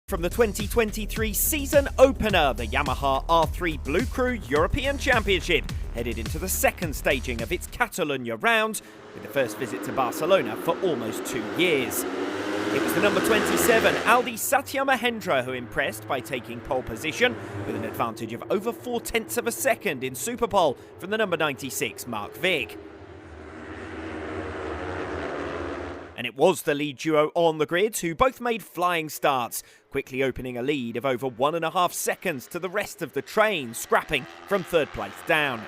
From the 2023 season opener, the Yamaha R3 Blu Cru European Championship headed into the second staging of its Catalonia round, with the first visit to Barcelona for almost 2 years. It was the number 27, Aldi Satya Mahendra, who impressed by taking pole position with an advantage of over 0.4 of a second in Superpole from the number 96, Mark Vick. And it was the lead duo on the grid who both made flying starts, quickly opening a lead of over 1.5 seconds to the rest of the train, scrapping from third place down.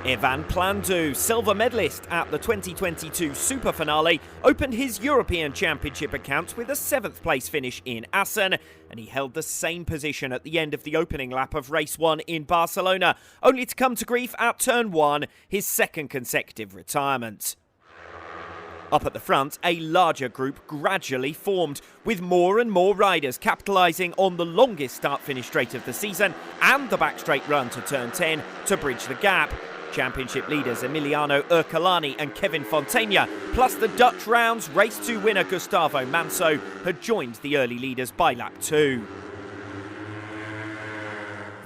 Ivan Plandu, silver medalist at the 2022 Super Finale, opened his European Championship account with a 7th place finish in Assen, and he held the same position at the end of the opening lap of race 1 in Barcelona, only to come to grief at turn 1, his second consecutive retirement. Up at the front, a larger group gradually formed, with more and more riders capitalising on the longest start-finish straight of the season and the back straight run to turn 10 to bridge the gap. Championship leaders Emiliano Urcolani and Kevin Fontana, plus the Dutch round's Race 2 winner Gustavo Manso, had joined the early leaders by lap 2.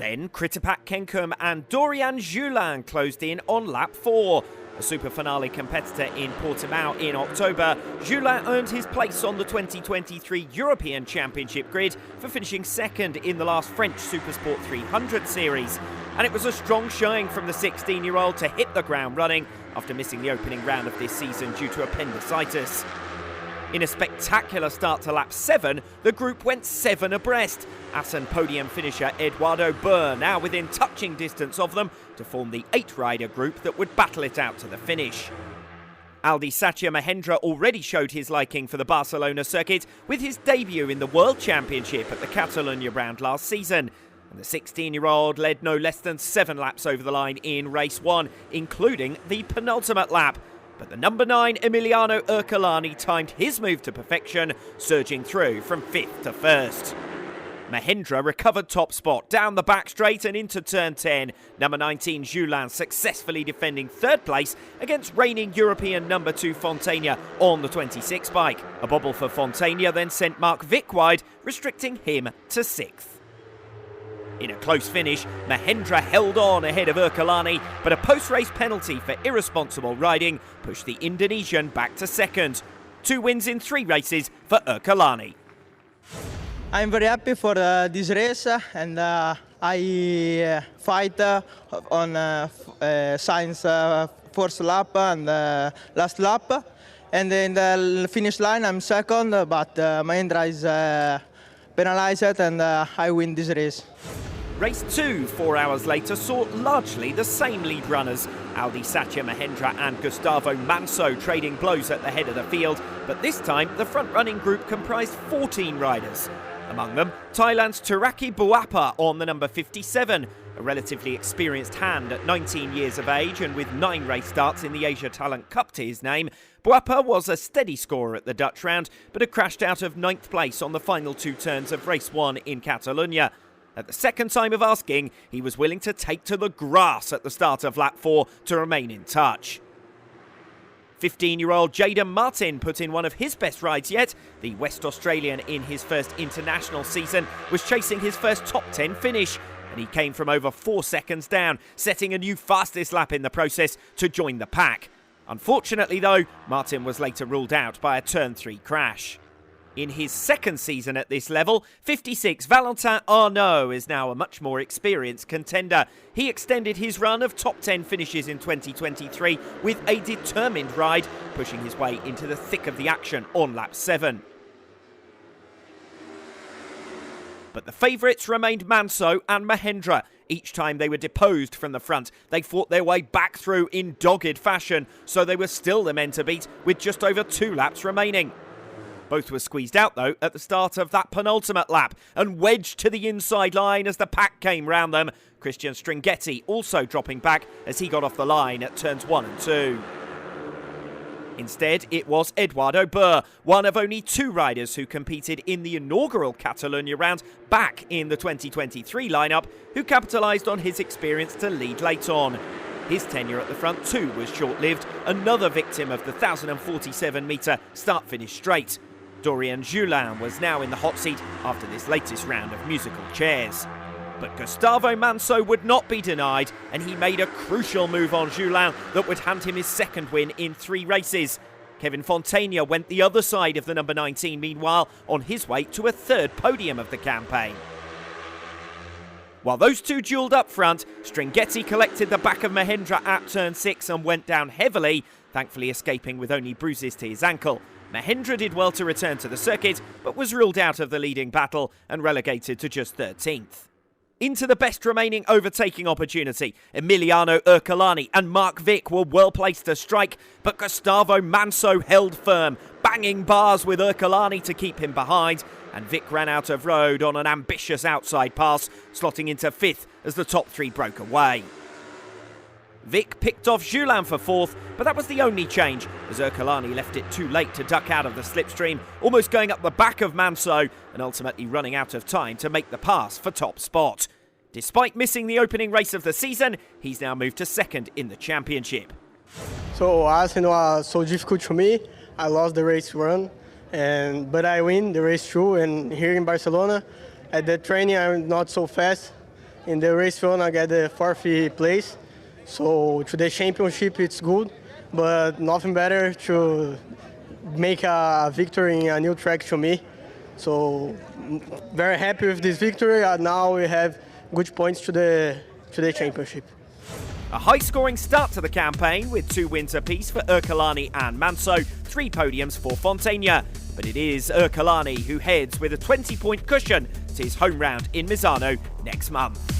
Then Kritipak Kenkum and Dorian Julin closed in on lap 4. A Super Finale competitor in Portimao in October, Julin earned his place on the 2023 European Championship grid for finishing second in the last French Supersport 300 series. And it was a strong showing from the 16-year-old to hit the ground running after missing the opening round of this season due to appendicitis. In a spectacular start to lap 7, the group went 7 abreast. Assen podium finisher Eduardo Burr now within touching distance of them to form the 8-rider group that would battle it out to the finish. Aldi Satya Mahendra already showed his liking for the Barcelona circuit with his debut in the World Championship at the Catalonia round last season. And the 16-year-old led no less than 7 laps over the line in race 1, including the penultimate lap. But the number 9 Emiliano Urcolani timed his move to perfection, surging through from 5th to 1st. Mahendra recovered top spot down the back straight and into turn 10. Number 19 Julin successfully defending 3rd place against reigning European number 2 Fontana on the 26 bike. A bobble for Fontana then sent Mark Vick wide, restricting him to 6th. In a close finish, Mahendra held on ahead of Urcolani, but a post-race penalty for irresponsible riding pushed the Indonesian back to 2nd. 2 wins in 3 races for Urcolani. I'm very happy for this race, and I fight on Sainz first lap and last lap. And in the finish line, I'm 2nd, but Mahendra is penalized, and I win this race. Race 2, 4 hours later, saw largely the same lead runners, Aldi Satya Mahendra and Gustavo Manso, trading blows at the head of the field, but this time the front-running group comprised 14 riders. Among them, Thailand's Turaki Buapa on the number 57, a relatively experienced hand at 19 years of age and with 9 race starts in the Asia Talent Cup to his name. Buapa was a steady scorer at the Dutch round, but had crashed out of 9th place on the final 2 turns of race 1 in Catalonia. At the second time of asking, he was willing to take to the grass at the start of lap 4 to remain in touch. 15-year-old Jaden Martin put in one of his best rides yet. The West Australian in his first international season was chasing his first top 10 finish, and he came from over 4 seconds down, setting a new fastest lap in the process to join the pack. Unfortunately though, Martin was later ruled out by a turn 3 crash. In his second season at this level, 56 Valentin Arnaud is now a much more experienced contender. He extended his run of top 10 finishes in 2023 with a determined ride, pushing his way into the thick of the action on lap 7. But the favourites remained Manso and Mahendra. Each time they were deposed from the front, they fought their way back through in dogged fashion, so they were still the men to beat with just over 2 laps remaining. Both were squeezed out, though, at the start of that penultimate lap and wedged to the inside line as the pack came round them. Christian Stringhetti also dropping back as he got off the line at turns 1 and 2. Instead, it was Eduardo Burr, one of only 2 riders who competed in the inaugural Catalonia round back in the 2023 lineup, who capitalised on his experience to lead late on. His tenure at the front too was short-lived, another victim of the 1,047-metre start-finish straight. Dorian Julin was now in the hot seat after this latest round of musical chairs. But Gustavo Manso would not be denied, and he made a crucial move on Julin that would hand him his second win in 3 races. Kevin Fontana went the other side of the number 19, meanwhile, on his way to a 3rd podium of the campaign. While those two duelled up front, Stringhetti collected the back of Mahindra at turn 6 and went down heavily, thankfully escaping with only bruises to his ankle. Mahindra did well to return to the circuit, but was ruled out of the leading battle and relegated to just 13th. Into the best remaining overtaking opportunity, Emiliano Ercolani and Mark Vick were well placed to strike, but Gustavo Manso held firm, banging bars with Ercolani to keep him behind, and Vick ran out of road on an ambitious outside pass, slotting into 5th as the top 3 broke away. Vick picked off Julin for 4th, but that was the only change, as Ercolani left it too late to duck out of the slipstream, almost going up the back of Manso and ultimately running out of time to make the pass for top spot. Despite missing the opening race of the season, he's now moved to 2nd in the championship. So Assen was so difficult to me. I lost the race 1, but I win the race 2, and here in Barcelona, at the training I'm not so fast. In the race 1 I get the 4th place. So to the championship it's good, but nothing better to make a victory in a new track to me. So very happy with this victory, and now we have good points to the championship. A high-scoring start to the campaign with 2 wins apiece for Ercolani and Manso, 3 podiums for Fontana. But it is Ercolani who heads with a 20-point cushion to his home round in Misano next month.